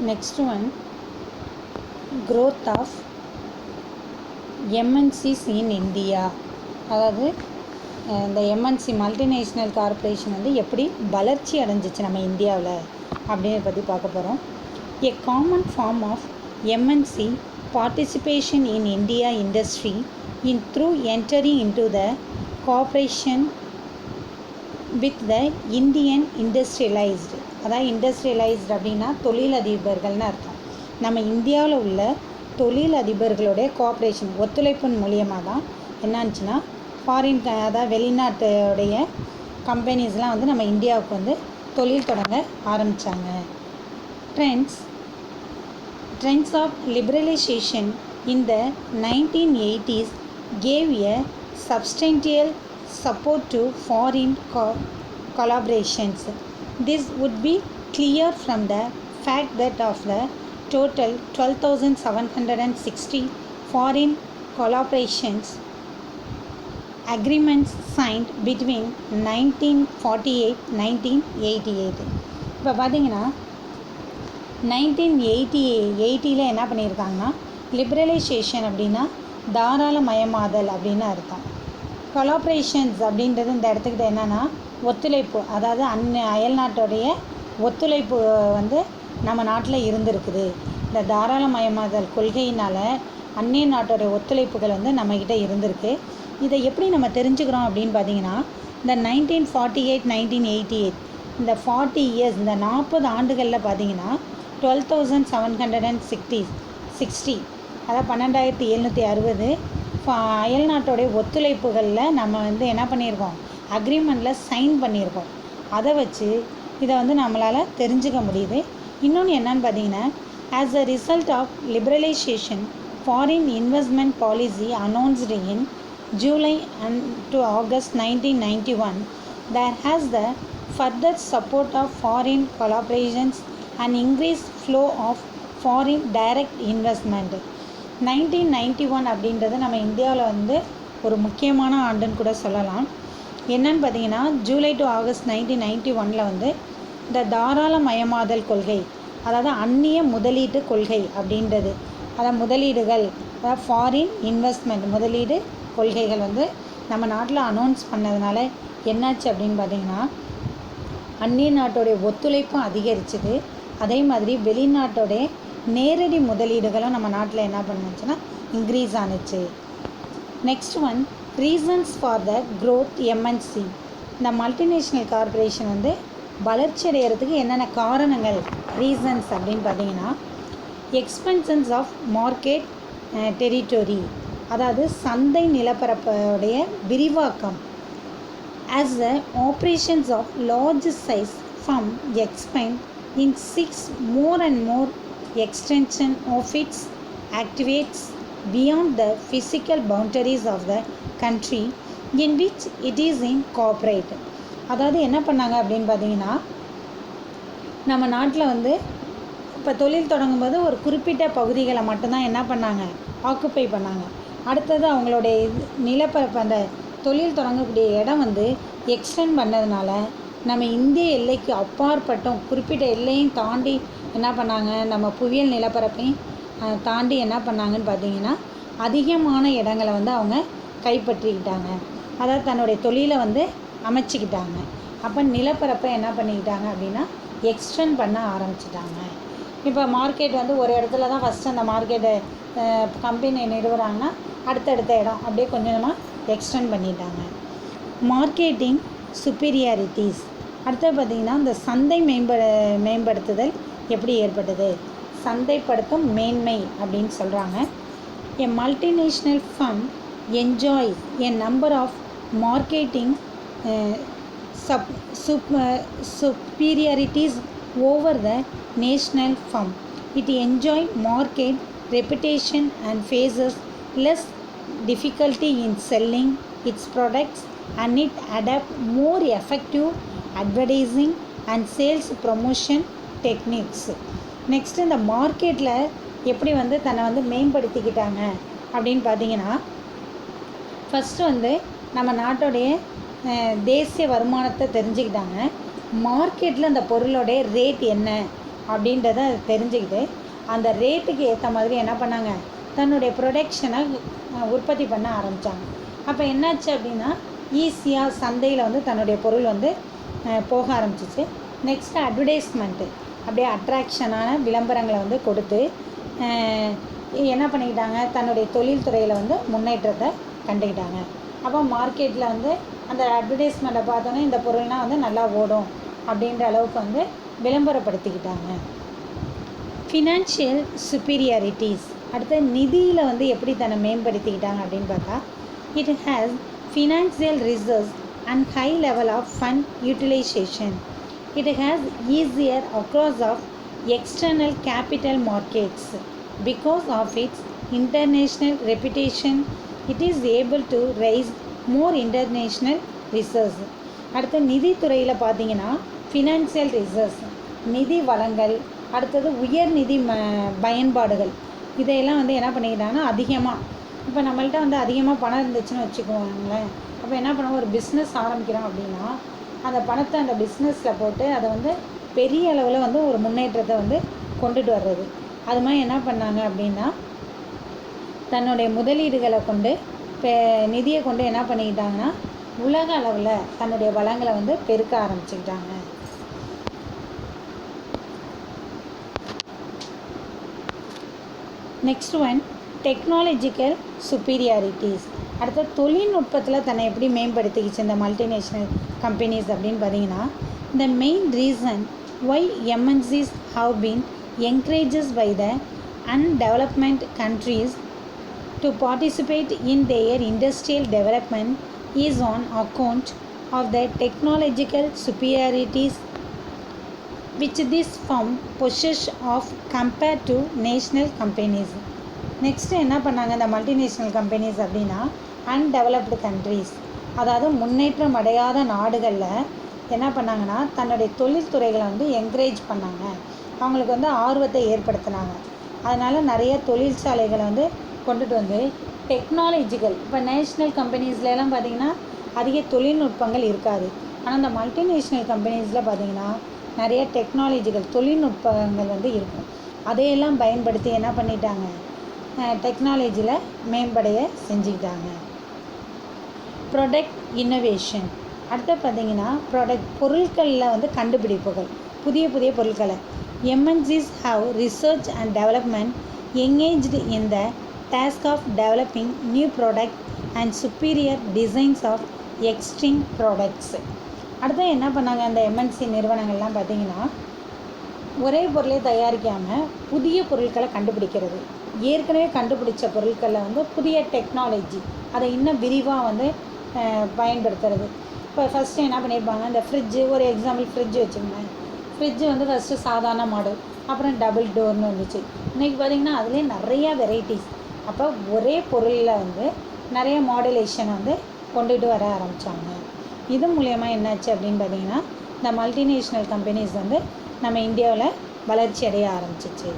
Next one, growth of MNCs in India. அதாவது இந்த MNC multinational corporation வந்து எப்படி வளர்ச்சி அடைஞ்சிச்சு நம்ம இந்தியாவில் அப்படின்னு பற்றி பார்க்க போகிறோம். A common form of MNC participation in India industry in through entering into the cooperation with the Indian industrialized. அதாவது இண்டஸ்ட்ரியலைஸ்டு அப்படின்னா தொழிலதிபர்கள்னு அர்த்தம். நம்ம இந்தியாவில் உள்ள தொழிலதிபர்களுடைய கோஆப்ரேஷன் ஒத்துழைப்பின் மூலியமாக தான் என்னாச்சுன்னா ஃபாரின் அதாவது வெளிநாட்டுடைய கம்பெனிஸ்லாம் வந்து நம்ம இந்தியாவுக்கு வந்து தொழில் தொடங்க ஆரம்பித்தாங்க. Trends of liberalization in the 1980s gave a substantial support to foreign collaborations. This would be clear from the fact that of the total 12,760 foreign collaborations agreements signed between 1948-1988. இப்போ பார்த்தீங்கன்னா 1980 என்ன பண்ணியிருக்காங்கன்னா லிபரலைசேஷன் அப்படின்னா தாராளமயமாதல் அப்படின்னு அர்த்தம். கொலாபரேஷன்ஸ் அப்படின்றது இந்த இடத்துக்கிட்ட என்னென்னா ஒத்துழைப்பு, அதாவது அயல்நாட்டுடைய ஒத்துழைப்பு வந்து நம்ம நாட்டில் இருந்திருக்குது. இந்த தாராளமயமாதல் கொள்கையினால் அந்நிய நாட்டோடைய ஒத்துழைப்புகள் வந்து நம்மக்கிட்ட இருந்திருக்கு. இதை எப்படி நம்ம தெரிஞ்சுக்கிறோம் அப்படின்னு பார்த்தீங்கன்னா இந்த 1948-1988 இந்த 40 இயர்ஸ் இந்த 40 ஆண்டுகளில் பார்த்தீங்கன்னா 12,760 அதாவது 12,760 அயல்நாட்டோடைய ஒத்துழைப்புகளில் நம்ம வந்து என்ன பண்ணியிருக்கோம், அக்ரிமெண்ட்டில் சைன் பண்ணியிருக்கோம். அதை வச்சு இதை வந்து நம்மளால் தெரிஞ்சுக்க முடியுது. இன்னொன்று என்னன்னு பார்த்தீங்கன்னா as a result of liberalisation foreign investment policy announced in July to August 1991 there has the further support of foreign collaborations and increased flow of foreign direct investment. 1991 அப்படின்றது நம்ம இந்தியாவில் வந்து ஒரு முக்கியமான ஆண்டுன்னு கூட சொல்லலாம். என்னன்னு பார்த்தீங்கன்னா ஜூலை டு ஆகஸ்ட் 1991 வந்து இந்த தாராளமயமாதல் கொள்கை, அதாவது அந்நிய முதலீட்டு கொள்கை அப்படின்றது, அதாவது முதலீடுகள், அதாவது ஃபாரின் இன்வெஸ்ட்மெண்ட் முதலீடு கொள்கைகள் வந்து நம்ம நாட்டில் அனௌன்ஸ் பண்ணதுனால என்னாச்சு அப்படின்னு பார்த்தீங்கன்னா அந்நிய நாட்டோடைய ஒத்துழைப்பும் அதிகரிச்சுது. அதே மாதிரி வெளிநாட்டோடைய நேரடி முதலீடுகளும் நம்ம நாட்டில் என்ன பண்ணுச்சுன்னா இன்க்ரீஸ் ஆணுச்சு. Next one, reasons for the growth MNC. இந்த மல்டிநேஷ்னல் கார்பரேஷன் வந்து வளர்ச்சி அடைகிறதுக்கு என்னென்ன காரணங்கள் ரீசன்ஸ் அப்படின்னு பார்த்தீங்கன்னா எக்ஸ்பென்ஷன்ஸ் ஆஃப் மார்க்கெட் டெரிட்டோரி, அதாவது சந்தை நிலப்பரப்புடைய விரிவாக்கம். As the operations of large size firm expand in 6 more and more extension of its activities beyond the physical boundaries of the country in which it is incorporated. அதாவது என்ன பண்ணாங்க அப்படின்னு பார்த்தீங்கன்னா நம்ம நாட்டில் வந்து இப்போ தொழில் தொடங்கும்போது ஒரு குறிப்பிட்ட பகுதிகளை மட்டும்தான் என்ன பண்ணாங்க ஆக்குப்பை பண்ணாங்க. அடுத்தது அவங்களுடைய நிலப்பரப்பு அந்த தொழில் தொடங்கக்கூடிய இடம் வந்து எக்ஸ்டெண்ட் பண்ணதுனால நம்ம இந்திய எல்லைக்கு அப்பாற்பட்டும் குறிப்பிட்ட எல்லையும் தாண்டி என்ன பண்ணாங்க, நம்ம புவியியல் நிலப்பரப்பையும் தாண்டி என்ன பண்ணாங்கன்னு பார்த்தீங்கன்னா அதிகமான இடங்களை வந்து அவங்க கைப்பற்றிக்கிட்டாங்க. அதாவது தன்னுடைய தொழிலை வந்து அமைச்சிக்கிட்டாங்க. அப்போ நிலப்பரப்பை என்ன பண்ணிக்கிட்டாங்க அப்படின்னா எக்ஸ்டெண்ட் பண்ண ஆரம்பிச்சிட்டாங்க. இப்போ மார்க்கெட் வந்து ஒரு இடத்துல தான் ஃபஸ்ட்டு அந்த மார்க்கெட்டை கம்பெனி நிறுவுறாங்கன்னா அடுத்தடுத்த இடம் அப்படியே கொஞ்சமாக எக்ஸ்டெண்ட் பண்ணிட்டாங்க. மார்க்கெட்டிங் சுப்பீரியாரிட்டிஸ். அடுத்தது பார்த்திங்கன்னா இந்த சந்தை மேம்படுத்துதல் எப்படி ஏற்பட்டது, சந்தைப்படுத்தும் மேன்மை அப்படின்னு சொல்கிறாங்க. A multinational firm enjoy a number of marketing superiorities over the national firm. It enjoy market reputation and faces less difficulty in selling its products, and it adapt more effective advertising and sales promotion techniques. Next, இந்த மார்க்கெட்டில் எப்படி வந்து தன்னை வந்து மேம்படுத்திக்கிட்டாங்க அப்படின்னு பார்த்தீங்கன்னா first வந்து நம்ம நாட்டோடைய தேசிய வருமானத்தை தெரிஞ்சுக்கிட்டாங்க. மார்க்கெட்டில் அந்த பொருளோடைய ரேட் என்ன அப்படின்றத தெரிஞ்சுக்கிட்டு அந்த ரேட்டுக்கு ஏற்ற மாதிரி என்ன பண்ணாங்க, தன்னுடைய ப்ரொடக்ஷனை உற்பத்தி பண்ண ஆரம்பித்தாங்க. அப்போ என்னாச்சு அப்படின்னா ஈஸியாக சந்தையில் வந்து தன்னுடைய பொருள் வந்து போக ஆரம்பிச்சிச்சு. நெக்ஸ்ட்டு அட்வர்டைஸ்மெண்ட்டு, அப்படியே அட்ராக்ஷனான விளம்பரங்களை வந்து கொடுத்து என்ன பண்ணிக்கிட்டாங்க, தன்னுடைய தொழில்துறையில் வந்து முன்னேற்றத்தை கண்டுக்கிட்டாங்க. அப்போ மார்க்கெட்டில் வந்து அந்த அட்வர்டைஸ்மெண்ட்டை பார்த்தோன்னே இந்த பொருள்னால் வந்து நல்லா ஓடும் அப்படின்ற அளவுக்கு வந்து விளம்பரப்படுத்திக்கிட்டாங்க. ஃபினான்ஷியல் சுப்பீரியாரிட்டிஸ், அடுத்து நிதியில் வந்து எப்படி தன்னை மேம்படுத்திக்கிட்டாங்க அப்படின்னு பார்த்தா, it has financial reserves and high level of fund utilization. It has easier across of external capital markets. Because of its international reputation, it is able to raise more international reserves. அடுத்து நிதித்துறையில் பார்த்தீங்கன்னா financial reserves, நிதி வளங்கள், அடுத்தது உயர் நிதி பயன்பாடுகள், இதையெல்லாம் வந்து என்ன பண்ணிக்கிட்டாங்கன்னா அதிகமாக, இப்போ நம்மள்ட்ட வந்து அதிகமாக பணம் இருந்துச்சுன்னு வச்சுக்குவாங்களேன், அப்போ என்ன பண்ணுவோம், ஒரு பிஸ்னஸ் ஆரம்பிக்கிறோம் அப்படின்னா அந்த பணத்தை அந்த பிஸ்னஸில் போட்டு அதை வந்து பெரிய அளவில் வந்து ஒரு முன்னேற்றத்தை வந்து கொண்டுட்டு வர்றது. அது மாதிரி என்ன பண்ணாங்க அப்படின்னா தன்னுடைய முதலீடுகளை கொண்டு நிதியை கொண்டு என்ன பண்ணிக்கிட்டாங்கன்னா உலக அளவில் தன்னுடைய வளங்களை வந்து பெருக்க ஆரம்பிச்சுக்கிட்டாங்க. Next one technological superiorities. அடுத்த தொழில்நுட்பத்தில் தன்னை எப்படி மேம்படுத்திக்கிச்சு இந்த மல்டிநேஷ்னல் கம்பெனிஸ் அப்படின்னு பார்த்தீங்கன்னா, the main reason why MNCs have been encourages by the undevelopment countries to participate in their industrial development is on account of the technological superiorities which this firm possess of compared to national companies. Next என்ன பண்ணாங்க இந்த multinational companies அப்படின்னா, undeveloped countries, அதாவது முன்னேற்றம் அடையாத நாடுகளில் என்ன பண்ணாங்கன்னா தன்னுடைய தொழில்துறைகளை வந்து என்கரேஜ் பண்ணாங்க, அவங்களுக்கு வந்து ஆர்வத்தை ஏற்படுத்தினாங்க. அதனால் நிறைய தொழிற்சாலைகளை வந்து கொண்டுட்டு வந்து டெக்னாலஜிக்கல், இப்போ நேஷ்னல் கம்பெனிஸ்லாம் பார்த்திங்கன்னா அதிக தொழில்நுட்பங்கள் இருக்காது, ஆனால் இந்த மல்டிநேஷ்னல் கம்பெனிஸில் பார்த்திங்கன்னா நிறைய டெக்னாலஜிக்கல் தொழில்நுட்பங்கள் வந்து இருக்கும். அதையெல்லாம் பயன்படுத்தி என்ன பண்ணிட்டாங்க, டெக்னாலஜியில் மேம்படைய செஞ்சுக்கிட்டாங்க. ப்ராடக்ட் இன்னோவேஷன், அடுத்து பார்த்திங்கன்னா பொருட்களில் வந்து கண்டுபிடிப்புகள், புதிய புதிய பொருட்களை MNCs have research and development engaged in the task of developing new product and superior designs of extreme products. அடுத்து என்ன பண்ணாங்க அந்த எம்என்சி நிறுவனங்கள்லாம் பார்த்திங்கன்னா ஒரே பொருளை தயாரிக்காமல் புதிய பொருட்களை கண்டுபிடிக்கிறது, ஏற்கனவே கண்டுபிடிச்ச பொருட்களில் வந்து புதிய டெக்னாலஜி அதை இன்னும் விரிவாக வந்து பயன்படுத்துறது. இப்போ ஃபஸ்ட்டு என்ன பண்ணியிருப்பாங்க, இந்த ஃப்ரிட்ஜு, ஒரு எக்ஸாம்பிள் ஃப்ரிட்ஜ் வச்சுக்கோங்க, ஃப்ரிட்ஜு வந்து ஃபஸ்ட்டு சாதாரண மாடல், அப்புறம் டபுள் டோர்னு வந்துச்சு. இன்றைக்கி பார்த்திங்கன்னா அதுலேயே நிறையா வெரைட்டிஸ். அப்போ ஒரே பொருளில் வந்து நிறைய மாடுலேஷன் வந்து கொண்டுகிட்டு வர ஆரம்பித்தாங்க. இது மூலயமா என்னாச்சு அப்படின்னு பார்த்திங்கன்னா இந்த மல்டிநேஷ்னல் கம்பெனிஸ் வந்து நம்ம இந்தியாவில் வளர்ச்சி அடைய ஆரம்பிச்சிச்சு.